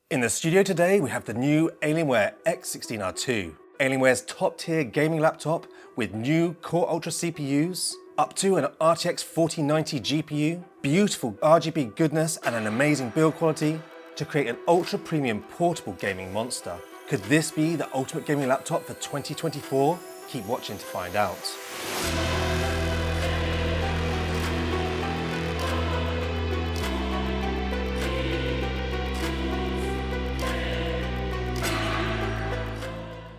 In the studio today, we have the new Alienware X16 R2. Alienware's top-tier gaming laptop with new Core Ultra CPUs, up to an RTX 4090 GPU, beautiful RGB goodness and an amazing build quality to create an ultra-premium portable gaming monster. Could this be the ultimate gaming laptop for 2024? Keep watching to find out.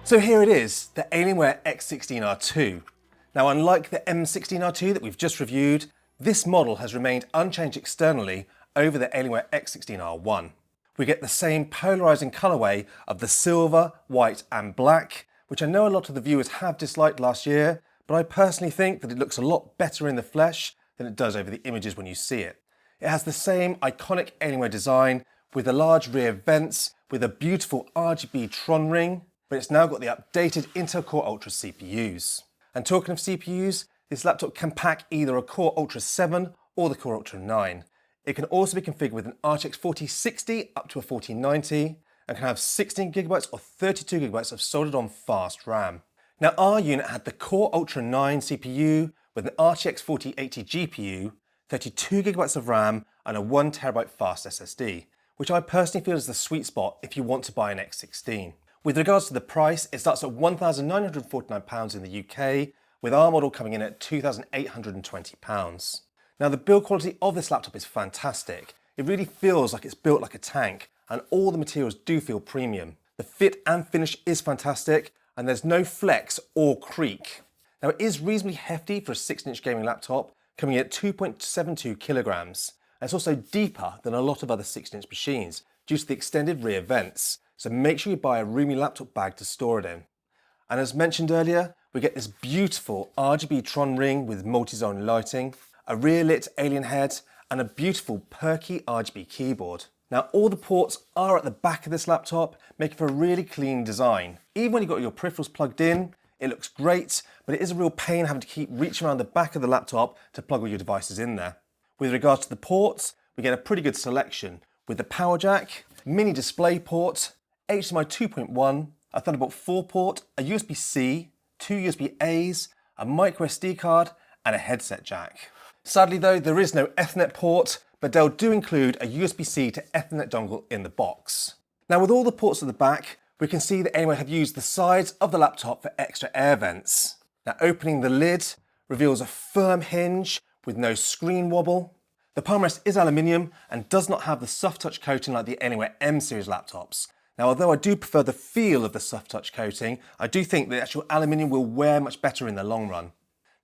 So here it is, the Alienware X16 R2. Now, unlike the M16 R2 that we've just reviewed, this model has remained unchanged externally over the Alienware X16 R1. We get the same polarizing colorway of the silver, white and black, which I know a lot of the viewers have disliked last year, but I personally think that it looks a lot better in the flesh than it does over the images when you see it. It has the same iconic Alienware design with the large rear vents, with a beautiful RGB Tron ring, but it's now got the updated Intel Core Ultra CPUs. And talking of CPUs, this laptop can pack either a Core Ultra 7 or the Core Ultra 9. It can also be configured with an RTX 4060 up to a 4090 and can have 16GB or 32GB of soldered on fast RAM. Now, our unit had the Core Ultra 9 CPU with an RTX 4080 GPU, 32GB of RAM and a 1TB fast SSD, which I personally feel is the sweet spot if you want to buy an X16. With regards to the price, it starts at £1,949 in the UK, with our model coming in at £2,820. Now, the build quality of this laptop is fantastic. It really feels like it's built like a tank, and all the materials do feel premium. The fit and finish is fantastic, and there's no flex or creak. Now, it is reasonably hefty for a 6-inch gaming laptop, coming in at 2.72 kilograms. And it's also deeper than a lot of other 6-inch machines due to the extended rear vents. So make sure you buy a roomy laptop bag to store it in. And as mentioned earlier, we get this beautiful RGB Tron ring with multi-zone lighting, a rear lit alien head, and a beautiful perky RGB keyboard. Now, all the ports are at the back of this laptop, making for a really clean design. Even when you've got your peripherals plugged in, it looks great, but it is a real pain having to keep reaching around the back of the laptop to plug all your devices in there. With regards to the ports, we get a pretty good selection with the power jack, mini display port, HDMI 2.1, a Thunderbolt 4 port, a USB-C, 2 USB-As, a microSD card, and a headset jack. Sadly though, there is no Ethernet port, but Dell do include a USB-C to Ethernet dongle in the box. Now, with all the ports at the back, we can see that Alienware have used the sides of the laptop for extra air vents. Now, opening the lid reveals a firm hinge with no screen wobble. The palm rest is aluminium and does not have the soft touch coating like the Alienware M series laptops. Now, although I do prefer the feel of the soft touch coating, I do think the actual aluminium will wear much better in the long run.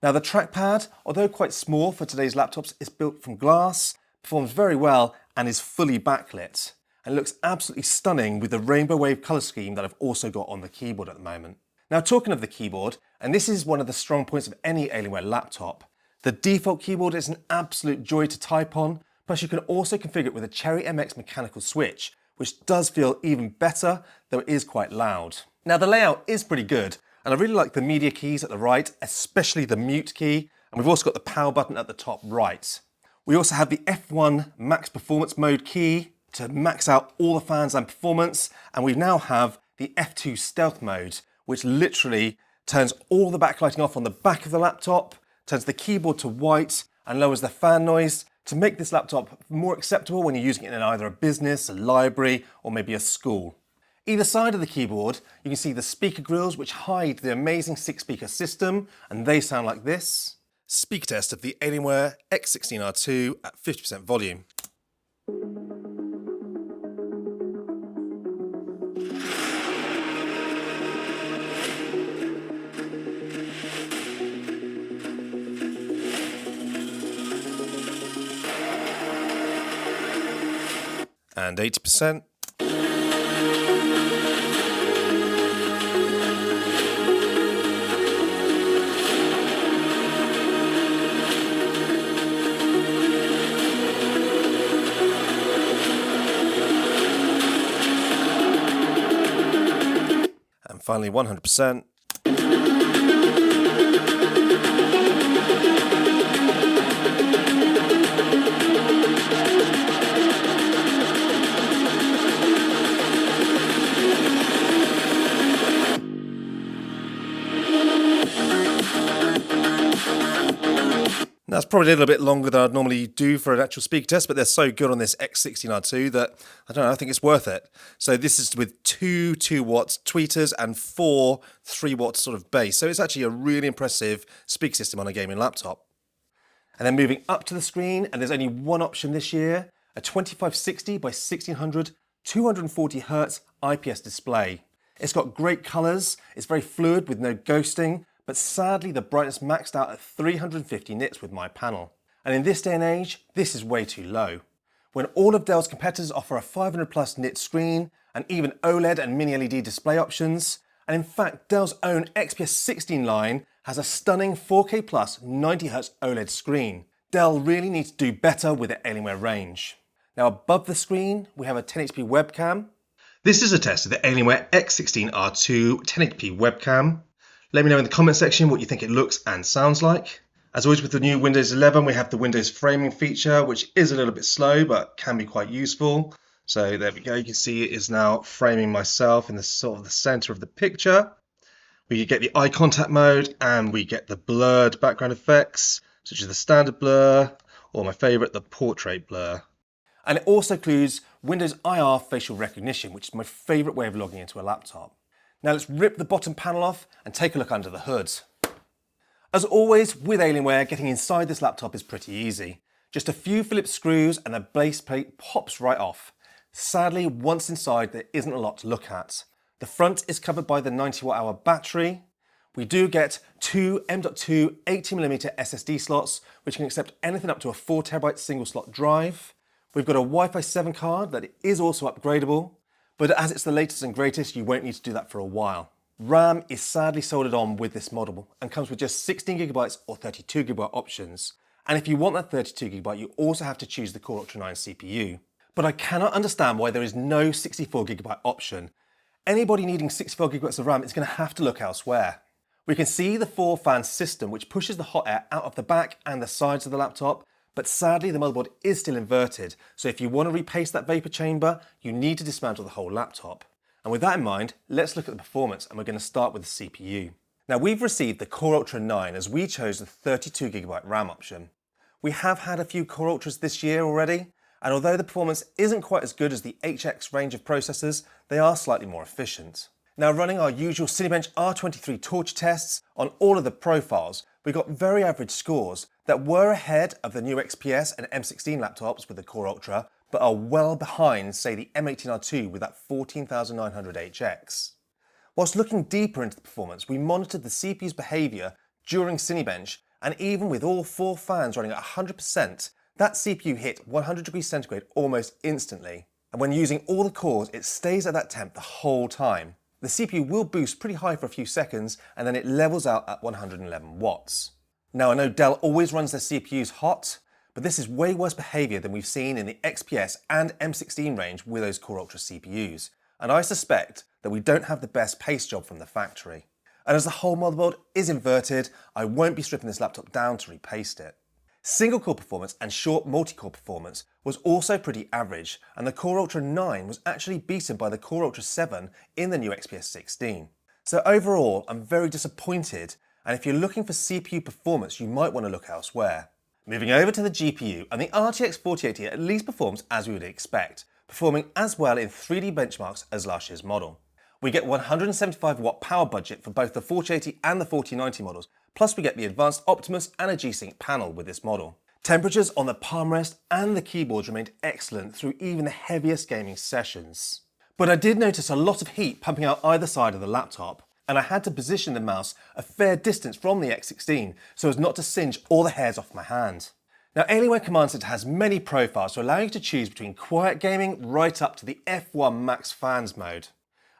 Now, the trackpad, although quite small for today's laptops, is built from glass, performs very well and is fully backlit. And looks absolutely stunning with the rainbow wave colour scheme that I've also got on the keyboard at the moment. Now, talking of the keyboard, and this is one of the strong points of any Alienware laptop, the default keyboard is an absolute joy to type on, plus you can also configure it with a Cherry MX mechanical switch, which does feel even better, though it is quite loud. Now, the layout is pretty good, and I really like the media keys at the right, especially the mute key, and we've also got the power button at the top right. We also have the F1 Max Performance Mode key to max out all the fans and performance, and we now have the F2 Stealth Mode, which literally turns all the backlighting off on the back of the laptop, turns the keyboard to white, and lowers the fan noise, to make this laptop more acceptable when you're using it in either a business, a library, or maybe a school. Either side of the keyboard, you can see the speaker grills which hide the amazing 6-speaker system, and they sound like this. Speaker test of the Alienware X16 R2 at 50% volume. And 80%. And finally 100%. That's probably a little bit longer than I'd normally do for an actual speaker test, but they're so good on this X16 R2 that, I don't know, I think it's worth it. So this is with two 2-watt tweeters and 4 3-watt sort of bass. So it's actually a really impressive speaker system on a gaming laptop. And then moving up to the screen, and there's only one option this year, a 2560 by 1600 240Hz IPS display. It's got great colours, it's very fluid with no ghosting, but sadly the brightness maxed out at 350 nits with my panel. And in this day and age, this is way too low. When all of Dell's competitors offer a 500 plus nit screen, and even OLED and mini LED display options, and in fact Dell's own XPS 16 line has a stunning 4K plus 90Hz OLED screen. Dell really needs to do better with their Alienware range. Now above the screen, we have a 1080p webcam. This is a test of the Alienware X16 R2 1080p webcam. Let me know in the comment section what you think it looks and sounds like. As always with the new Windows 11, we have the Windows framing feature, which is a little bit slow, but can be quite useful. So there we go, you can see it is now framing myself in the sort of the center of the picture. We get the eye contact mode, and we get the blurred background effects, such as the standard blur, or my favorite, the portrait blur. And it also includes Windows IR facial recognition, which is my favorite way of logging into a laptop. Now let's rip the bottom panel off and take a look under the hood. As always with Alienware, getting inside this laptop is pretty easy. Just a few Phillips screws and the base plate pops right off. Sadly, once inside, there isn't a lot to look at. The front is covered by the 90Wh battery. We do get two M.2 80mm SSD slots, which can accept anything up to a 4TB single slot drive. We've got a Wi-Fi 7 card that is also upgradable. But as it's the latest and greatest, you won't need to do that for a while. RAM is sadly soldered on with this model and comes with just 16GB or 32GB options. And if you want that 32GB, you also have to choose the Core Ultra 9 CPU. But I cannot understand why there is no 64GB option. Anybody needing 64GB of RAM is going to have to look elsewhere. We can see the 4-fan system, which pushes the hot air out of the back and the sides of the laptop. But sadly, the motherboard is still inverted, so if you want to repaste that vapor chamber, you need to dismantle the whole laptop. And with that in mind, let's look at the performance, and we're going to start with the CPU. Now we've received the Core Ultra 9 as we chose the 32GB RAM option. We have had a few Core Ultras this year already, and although the performance isn't quite as good as the HX range of processors, they are slightly more efficient. Now running our usual Cinebench R23 torch tests on all of the profiles, we got very average scores that were ahead of the new XPS and M16 laptops with the Core Ultra, but are well behind, say, the M18 R2 with that 14900HX. Whilst looking deeper into the performance, we monitored the CPU's behaviour during Cinebench, and even with all 4 fans running at 100%, that CPU hit 100 degrees centigrade almost instantly. And when using all the cores, it stays at that temp the whole time. The CPU will boost pretty high for a few seconds, and then it levels out at 111 watts. Now I know Dell always runs their CPUs hot, but this is way worse behaviour than we've seen in the XPS and M16 range with those Core Ultra CPUs, and I suspect that we don't have the best pace job from the factory. And as the whole motherboard is inverted, I won't be stripping this laptop down to repaste it. Single core performance and short multi-core performance was also pretty average, and the Core Ultra 9 was actually beaten by the Core Ultra 7 in the new XPS 16. So overall, I'm very disappointed, and if you're looking for CPU performance, you might want to look elsewhere. Moving over to the GPU, and the RTX 4080 at least performs as we would expect, performing as well in 3D benchmarks as last year's model. We get 175 watt power budget for both the 4080 and the 4090 models, plus we get the advanced Optimus and a G-Sync panel with this model. Temperatures on the palm rest and the keyboards remained excellent through even the heaviest gaming sessions. But I did notice a lot of heat pumping out either side of the laptop, and I had to position the mouse a fair distance from the X16 so as not to singe all the hairs off my hand. Now Alienware Command Center has many profiles to allow you to choose between quiet gaming right up to the F1 max fans mode.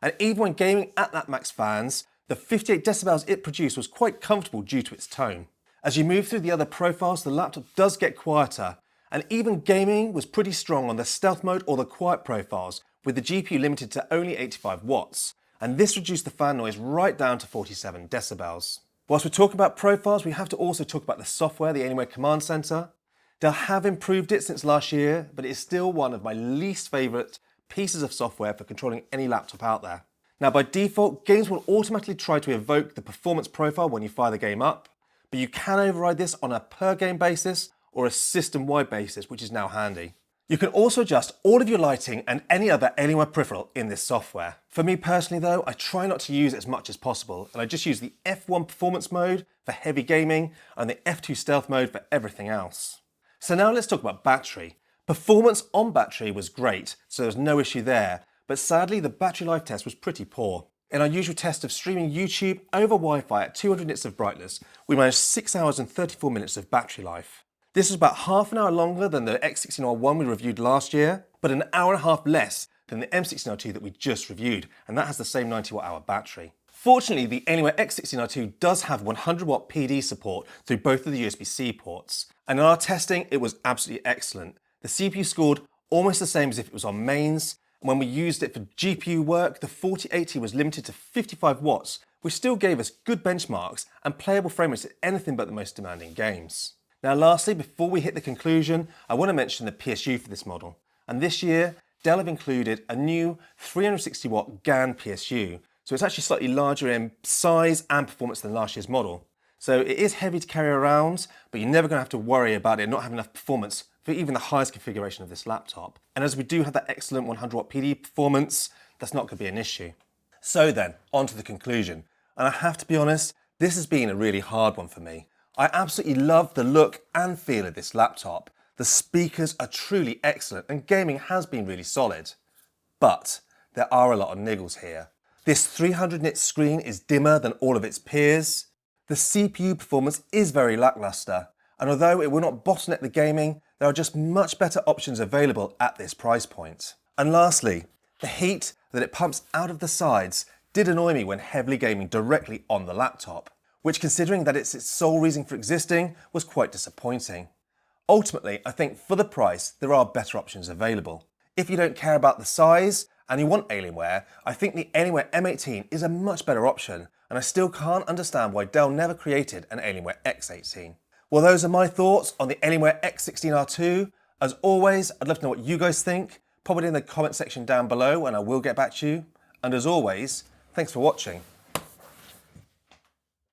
And even when gaming at that max fans, the 58 decibels it produced was quite comfortable due to its tone. As you move through the other profiles, the laptop does get quieter, and even gaming was pretty strong on the stealth mode or the quiet profiles, with the GPU limited to only 85 watts, and this reduced the fan noise right down to 47 decibels. Whilst we're talking about profiles, we have to also talk about the software, the Alienware Command Center. They'll have improved it since last year, but it is still one of my least favourite pieces of software for controlling any laptop out there. Now by default, games will automatically try to evoke the performance profile when you fire the game up, but you can override this on a per game basis or a system-wide basis, which is now handy. You can also adjust all of your lighting and any other Alienware peripheral in this software. For me personally though, I try not to use it as much as possible, and I just use the F1 performance mode for heavy gaming and the F2 stealth mode for everything else. So now let's talk about battery. Performance on battery was great, so there's no issue there, but sadly the battery life test was pretty poor. In our usual test of streaming YouTube over Wi-Fi at 200 nits of brightness, we managed 6 hours and 34 minutes of battery life. This was about half an hour longer than the X16 R1 we reviewed last year, but an hour and a half less than the M16 R2 that we just reviewed, and that has the same 90 watt-hour battery. Fortunately, the Alienware X16 R2 does have 100 watt PD support through both of the USB-C ports, and in our testing it was absolutely excellent. The CPU scored almost the same as if it was on mains, and when we used it for GPU work, the 4080 was limited to 55 watts, which still gave us good benchmarks and playable frame rates at anything but the most demanding games. Now lastly, before we hit the conclusion, I want to mention the PSU for this model. And this year, Dell have included a new 360 watt GaN PSU. So it's actually slightly larger in size and performance than last year's model. So it is heavy to carry around, but you're never going to have to worry about it not having enough performance for even the highest configuration of this laptop. And as we do have that excellent 100 watt PD performance, that's not going to be an issue. So then, on to the conclusion. And I have to be honest, this has been a really hard one for me. I absolutely love the look and feel of this laptop. The speakers are truly excellent and gaming has been really solid. But there are a lot of niggles here. This 300 nit screen is dimmer than all of its peers. The CPU performance is very lackluster, and although it will not bottleneck the gaming, there are just much better options available at this price point. And lastly, the heat that it pumps out of the sides did annoy me when heavily gaming directly on the laptop, which, considering that it's its sole reason for existing, was quite disappointing. Ultimately, I think for the price, there are better options available. If you don't care about the size and you want Alienware, I think the Alienware M18 is a much better option, and I still can't understand why Dell never created an Alienware X18. Well, those are my thoughts on the Alienware X16 R2. As always, I'd love to know what you guys think. Pop it in the comment section down below and I will get back to you. And as always, thanks for watching.